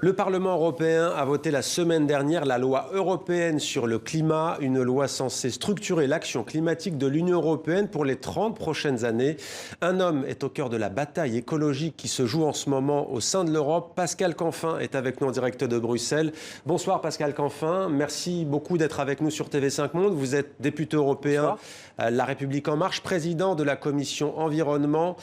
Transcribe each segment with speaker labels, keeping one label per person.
Speaker 1: Le Parlement européen a voté la semaine dernière la loi européenne sur le climat, une loi censée structurer l'action climatique de l'Union européenne pour les 30 prochaines années. Un homme est au cœur de la bataille écologique qui se joue en ce moment au sein de l'Europe. Pascal Canfin est avec nous en direct de Bruxelles. Bonsoir Pascal Canfin, merci beaucoup d'être avec nous sur TV5 Monde. Vous êtes député européen La République En Marche, président de la commission environnement,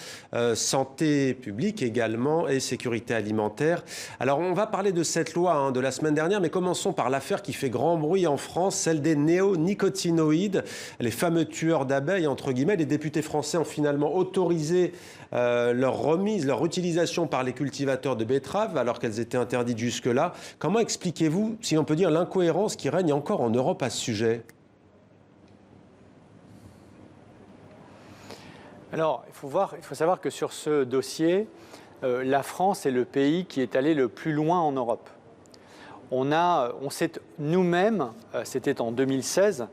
Speaker 1: santé publique également et sécurité alimentaire. Alors on va parler de cette loi de la semaine dernière, mais commençons par l'affaire qui fait grand bruit en France, celle des néonicotinoïdes, les fameux tueurs d'abeilles, entre guillemets. Les députés français ont finalement autorisé leur remise, leur utilisation par les cultivateurs de betteraves, alors qu'elles étaient interdites jusque-là. Comment expliquez-vous, si on peut dire, l'incohérence qui règne encore en Europe à ce sujet ?
Speaker 2: Alors, il faut savoir que sur ce dossier, la France est le pays qui est allé le plus loin en Europe. On s'est nous-mêmes, c'était en 2016,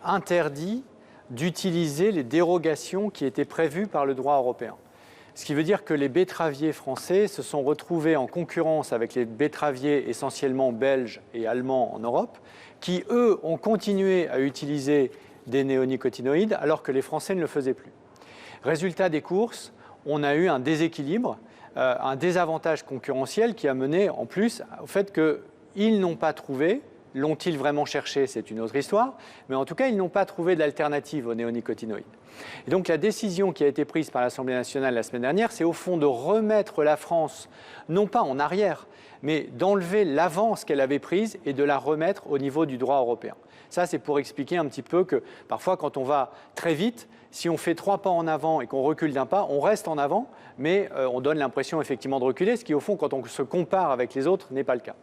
Speaker 2: interdit d'utiliser les dérogations qui étaient prévues par le droit européen. Ce qui veut dire que les betteraviers français se sont retrouvés en concurrence avec les betteraviers essentiellement belges et allemands en Europe, qui, eux, ont continué à utiliser des néonicotinoïdes alors que les Français ne le faisaient plus. Résultat des courses, on a eu un déséquilibre, un désavantage concurrentiel qui a mené en plus au fait qu'ils n'ont pas trouvé, l'ont-ils vraiment cherché, c'est une autre histoire, mais en tout cas, ils n'ont pas trouvé d'alternative aux néonicotinoïdes. Et donc la décision qui a été prise par l'Assemblée nationale la semaine dernière, c'est au fond de remettre la France, non pas en arrière, mais d'enlever l'avance qu'elle avait prise et de la remettre au niveau du droit européen. Ça, c'est pour expliquer un petit peu que parfois, quand on va très vite, si on fait 3 pas en avant et qu'on recule d'un pas, on reste en avant, mais on donne l'impression effectivement de reculer, ce qui, au fond, quand on se compare avec les autres, n'est pas le cas.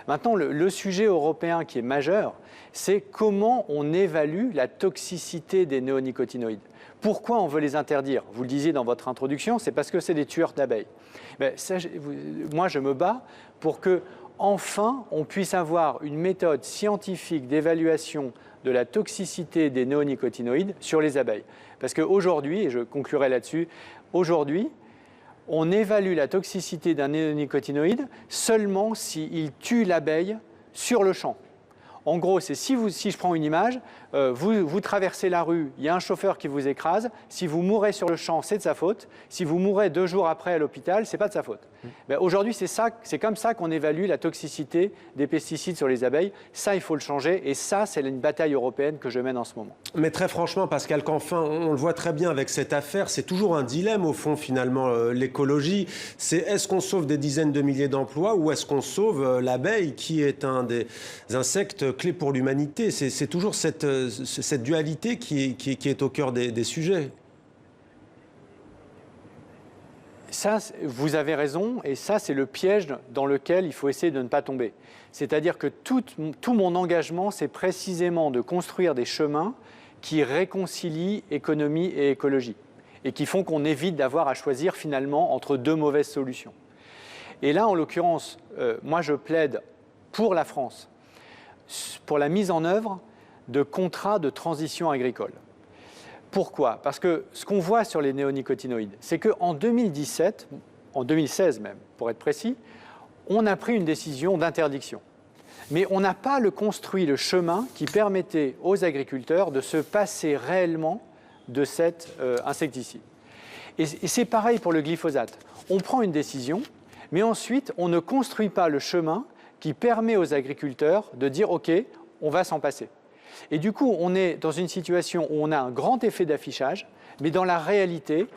Speaker 2: Maintenant, le sujet européen qui est majeur, c'est comment on évalue la toxicité des néonicotinoïdes. Pourquoi on veut les interdire? Vous le disiez dans votre introduction, c'est parce que c'est des tueurs d'abeilles. Moi, je me bats pour que, enfin, on puisse avoir une méthode scientifique d'évaluation de la toxicité des néonicotinoïdes sur les abeilles. Parce qu'aujourd'hui, et je conclurai là-dessus, aujourd'hui, on évalue la toxicité d'un néonicotinoïde seulement s'il tue l'abeille sur le champ. En gros, c'est si je prends une image, vous traversez la rue, il y a un chauffeur qui vous écrase, si vous mourrez sur le champ, c'est de sa faute. Si vous mourrez 2 jours après à l'hôpital, ce n'est pas de sa faute. Aujourd'hui, c'est comme ça qu'on évalue la toxicité des pesticides sur les abeilles. Ça, il faut le changer et ça, c'est une bataille européenne que je mène en ce moment.
Speaker 1: Mais très franchement, Pascal Canfin, on le voit très bien avec cette affaire, c'est toujours un dilemme au fond finalement, l'écologie. C'est est-ce qu'on sauve des dizaines de milliers d'emplois ou est-ce qu'on sauve l'abeille qui est un des insectes clés pour l'humanité? C'est toujours cette dualité qui est au cœur des sujets.
Speaker 2: Ça, vous avez raison, et ça, c'est le piège dans lequel il faut essayer de ne pas tomber. C'est-à-dire que tout mon engagement, c'est précisément de construire des chemins qui réconcilient économie et écologie, et qui font qu'on évite d'avoir à choisir finalement entre 2 mauvaises solutions. Et là, en l'occurrence, moi, je plaide pour la France, pour la mise en œuvre de contrats de transition agricole. Pourquoi? Parce que ce qu'on voit sur les néonicotinoïdes, c'est qu'en 2017, en 2016 même, pour être précis, on a pris une décision d'interdiction. Mais on n'a pas construit le chemin qui permettait aux agriculteurs de se passer réellement de cet insecticide. Et c'est pareil pour le glyphosate. On prend une décision, mais ensuite, on ne construit pas le chemin qui permet aux agriculteurs de dire « OK, on va s'en passer ». Et du coup, on est dans une situation où on a un grand effet d'affichage, mais dans la réalité,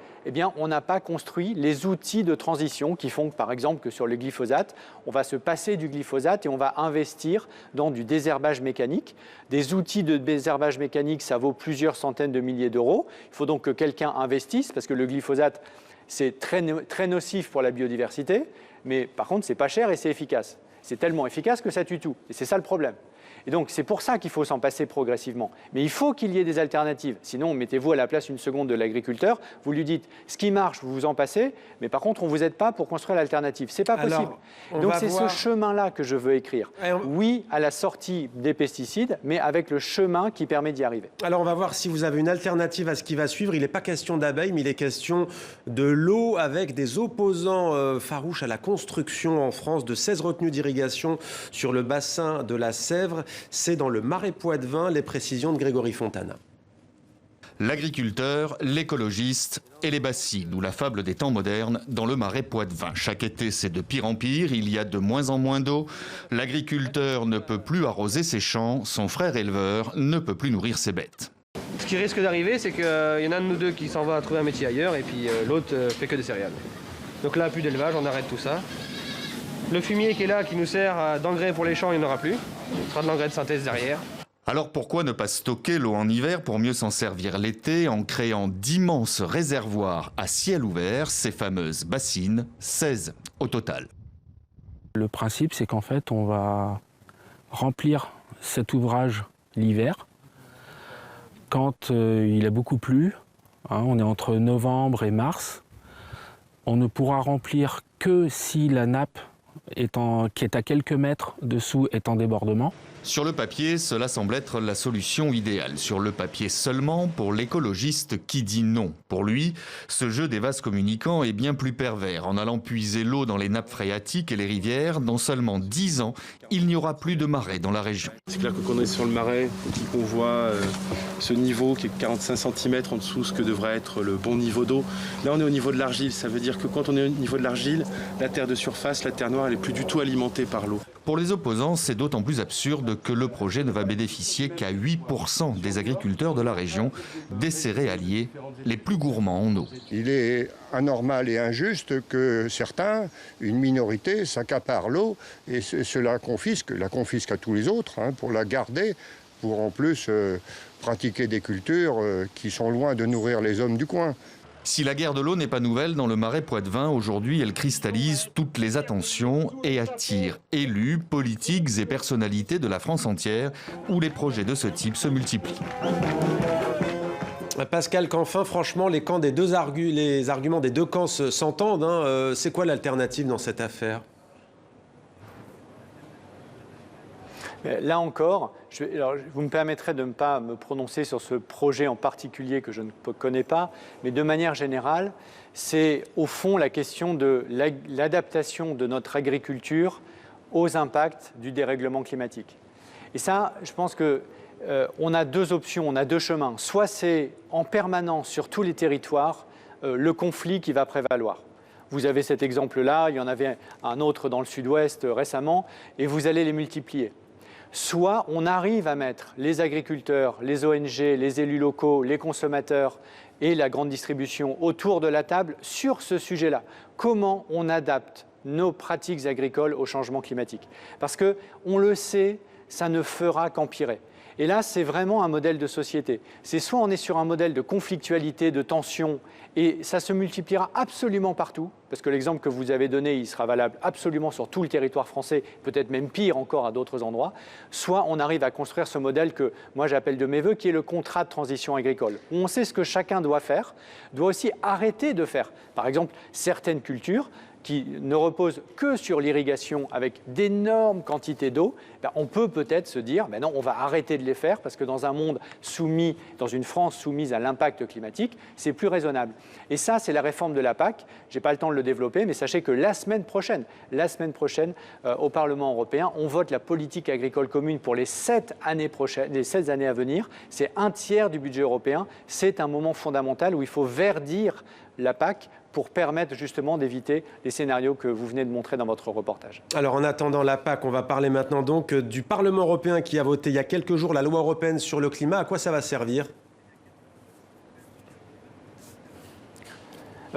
Speaker 2: on n'a pas construit les outils de transition qui font, par exemple, que sur le glyphosate, on va se passer du glyphosate et on va investir dans du désherbage mécanique. Des outils de désherbage mécanique, ça vaut plusieurs centaines de milliers d'euros. Il faut donc que quelqu'un investisse, parce que le glyphosate, c'est très nocif pour la biodiversité, mais par contre, c'est pas cher et c'est efficace. C'est tellement efficace que ça tue tout. Et c'est ça le problème. Et donc, c'est pour ça qu'il faut s'en passer progressivement. Mais il faut qu'il y ait des alternatives. Sinon, mettez-vous à la place une seconde de l'agriculteur, vous lui dites, ce qui marche, vous vous en passez, mais par contre, on ne vous aide pas pour construire l'alternative. Ce n'est pas possible. Donc, c'est ce chemin-là que je veux écrire. Oui à la sortie des pesticides, mais avec le chemin qui permet d'y arriver.
Speaker 1: Alors, on va voir si vous avez une alternative à ce qui va suivre. Il n'est pas question d'abeilles, mais il est question de l'eau avec des opposants farouches à la construction en France de 16 retenues d'irrigation sur le bassin de la Sèvre. C'est dans le Marais Poitevin, les précisions de Grégory Fontana.
Speaker 3: L'agriculteur, l'écologiste et les bassines, ou la fable des temps modernes dans le Marais Poitevin. Chaque été, c'est de pire en pire, il y a de moins en moins d'eau. L'agriculteur ne peut plus arroser ses champs, son frère éleveur ne peut plus nourrir ses bêtes.
Speaker 4: Ce qui risque d'arriver, c'est qu'il y en a un de nous deux qui s'en va trouver un métier ailleurs et puis l'autre fait que des céréales. Donc là, plus d'élevage, on arrête tout ça. Le fumier qui est là, qui nous sert d'engrais pour les champs, il n'y en aura plus. Ce sera de l'engrais de synthèse derrière.
Speaker 3: Alors pourquoi ne pas stocker l'eau en hiver pour mieux s'en servir l'été en créant d'immenses réservoirs à ciel ouvert, ces fameuses bassines, 16 au total.
Speaker 5: Le principe, c'est qu'en fait, on va remplir cet ouvrage l'hiver quand il a beaucoup plu. On est entre novembre et mars. On ne pourra remplir que si la nappe qui est à quelques mètres dessous est en débordement.
Speaker 3: Sur le papier, cela semble être la solution idéale. Sur le papier seulement, pour l'écologiste qui dit non. Pour lui, ce jeu des vases communicants est bien plus pervers. En allant puiser l'eau dans les nappes phréatiques et les rivières, dans seulement 10 ans, il n'y aura plus de marais dans la région.
Speaker 6: C'est clair que quand on est sur le marais et qu'on voit ce niveau qui est 45 cm en dessous ce que devrait être le bon niveau d'eau, là on est au niveau de l'argile. Ça veut dire que quand on est au niveau de l'argile, la terre de surface, la terre noire, elle n'est plus du tout alimentée par l'eau.
Speaker 3: Pour les opposants, c'est d'autant plus absurde que le projet ne va bénéficier qu'à 8% des agriculteurs de la région, des céréaliers les plus gourmands en eau.
Speaker 7: Il est anormal et injuste que certains, une minorité, s'accaparent l'eau et cela confisque à tous les autres pour la garder, pour en plus pratiquer des cultures qui sont loin de nourrir les hommes du coin.
Speaker 3: Si la guerre de l'eau n'est pas nouvelle dans le Marais Poitevin, aujourd'hui elle cristallise toutes les attentions et attire élus, politiques et personnalités de la France entière où les projets de ce type se multiplient.
Speaker 1: Pascal Canfin, franchement, les arguments des deux camps s'entendent. C'est quoi l'alternative dans cette affaire ?
Speaker 2: Là encore, vous me permettrez de ne pas me prononcer sur ce projet en particulier que je ne connais pas, mais de manière générale, c'est au fond la question de l'adaptation de notre agriculture aux impacts du dérèglement climatique. Et ça, je pense qu'on a deux options, on a deux chemins. Soit c'est en permanence sur tous les territoires le conflit qui va prévaloir. Vous avez cet exemple-là, il y en avait un autre dans le sud-ouest récemment, et vous allez les multiplier. Soit on arrive à mettre les agriculteurs, les ONG, les élus locaux, les consommateurs et la grande distribution autour de la table sur ce sujet-là. Comment on adapte nos pratiques agricoles au changement climatique ? Parce qu'on le sait, ça ne fera qu'empirer. Et là, c'est vraiment un modèle de société. C'est soit on est sur un modèle de conflictualité, de tension, et ça se multipliera absolument partout, parce que l'exemple que vous avez donné, il sera valable absolument sur tout le territoire français, peut-être même pire encore à d'autres endroits, soit on arrive à construire ce modèle que moi j'appelle de mes voeux, qui est le contrat de transition agricole, où on sait ce que chacun doit faire, doit aussi arrêter de faire. Par exemple, certaines cultures qui ne reposent que sur l'irrigation avec d'énormes quantités d'eau, on peut peut-être se dire non, on va arrêter de les faire parce que dans un monde soumis, dans une France soumise à l'impact climatique, c'est plus raisonnable. Et ça, c'est la réforme de la PAC. Je n'ai pas le temps de le développer, mais sachez que la semaine prochaine, au Parlement européen, on vote la politique agricole commune pour les 7 années à venir. C'est un tiers du budget européen. C'est un moment fondamental où il faut verdir la PAC pour permettre justement d'éviter les scénarios que vous venez de montrer dans votre reportage.
Speaker 1: Alors en attendant la PAC, on va parler maintenant donc du Parlement européen qui a voté il y a quelques jours la loi européenne sur le climat. À quoi ça va servir ?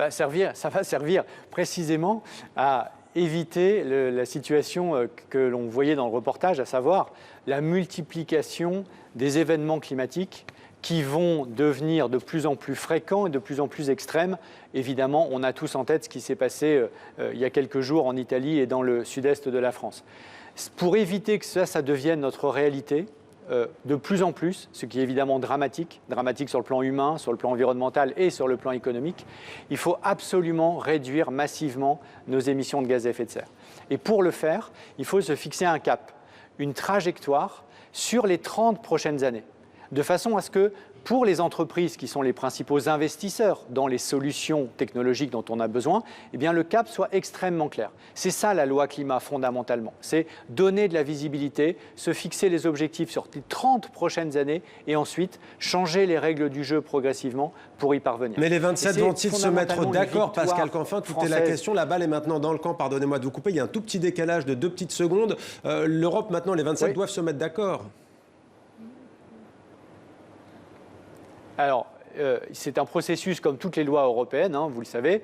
Speaker 2: Ça va servir précisément à éviter la situation que l'on voyait dans le reportage, à savoir la multiplication des événements climatiques qui vont devenir de plus en plus fréquents et de plus en plus extrêmes. Évidemment, on a tous en tête ce qui s'est passé il y a quelques jours en Italie et dans le sud-est de la France. Pour éviter que ça devienne notre réalité, de plus en plus, ce qui est évidemment dramatique sur le plan humain, sur le plan environnemental et sur le plan économique, il faut absolument réduire massivement nos émissions de gaz à effet de serre. Et pour le faire, il faut se fixer un cap, une trajectoire sur les 30 prochaines années, de façon à ce que pour les entreprises qui sont les principaux investisseurs dans les solutions technologiques dont on a besoin, eh bien le cap soit extrêmement clair. C'est ça la loi climat fondamentalement, c'est donner de la visibilité, se fixer les objectifs sur les 30 prochaines années et ensuite changer les règles du jeu progressivement pour y parvenir.
Speaker 1: Mais les 27 vont-ils se mettre d'accord, Pascal Canfin? Tout est la question, la balle est maintenant dans le camp, pardonnez-moi de vous couper, il y a un tout petit décalage de 2 petites secondes. L'Europe maintenant, les 27 doivent se mettre d'accord.
Speaker 2: Alors, c'est un processus comme toutes les lois européennes, vous le savez.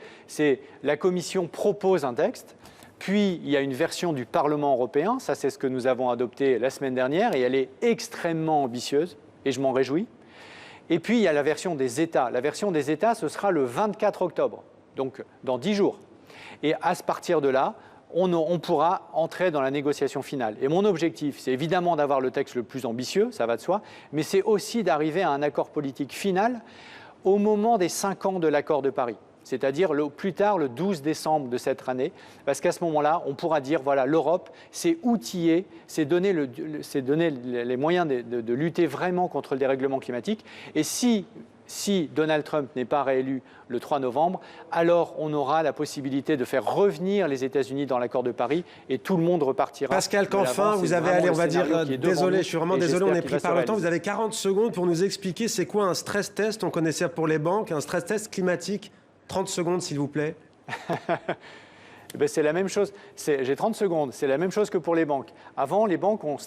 Speaker 2: La Commission propose un texte, puis il y a une version du Parlement européen, ça c'est ce que nous avons adopté la semaine dernière, et elle est extrêmement ambitieuse, et je m'en réjouis. Et puis il y a la version des États. La version des États, ce sera le 24 octobre, donc dans 10 jours. Et à partir de là, on pourra entrer dans la négociation finale. Et mon objectif, c'est évidemment d'avoir le texte le plus ambitieux, ça va de soi, mais c'est aussi d'arriver à un accord politique final au moment des 5 ans de l'accord de Paris, c'est-à-dire plus tard le 12 décembre de cette année, parce qu'à ce moment-là, on pourra dire, voilà, l'Europe s'est outillée, s'est donné les moyens de lutter vraiment contre le dérèglement climatique, et si Donald Trump n'est pas réélu le 3 novembre, alors on aura la possibilité de faire revenir les États-Unis dans l'accord de Paris et tout le monde repartira.
Speaker 1: Pascal Canfin, vous avez allé, on va dire, désolé, je suis vraiment désolé, on est pris par le temps. Vous avez 40 secondes pour nous expliquer c'est quoi un stress test. On connaissait pour les banques, un stress test climatique. 30 secondes, s'il vous plaît.
Speaker 2: C'est la même chose. J'ai 30 secondes. C'est la même chose que pour les banques. Avant, les banques, on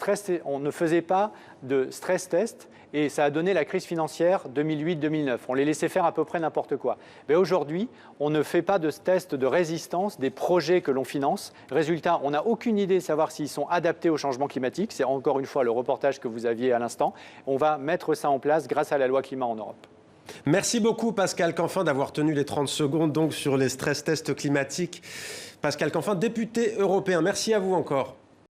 Speaker 2: ne faisait pas de stress test et ça a donné la crise financière 2008-2009. On les laissait faire à peu près n'importe quoi. Mais aujourd'hui, on ne fait pas de test de résistance des projets que l'on finance. Résultat, on n'a aucune idée de savoir s'ils sont adaptés au changement climatique. C'est encore une fois le reportage que vous aviez à l'instant. On va mettre ça en place grâce à la loi climat en Europe.
Speaker 1: Merci beaucoup Pascal Canfin d'avoir tenu les 30 secondes donc sur les stress tests climatiques. Pascal Canfin, député européen. Merci à vous encore.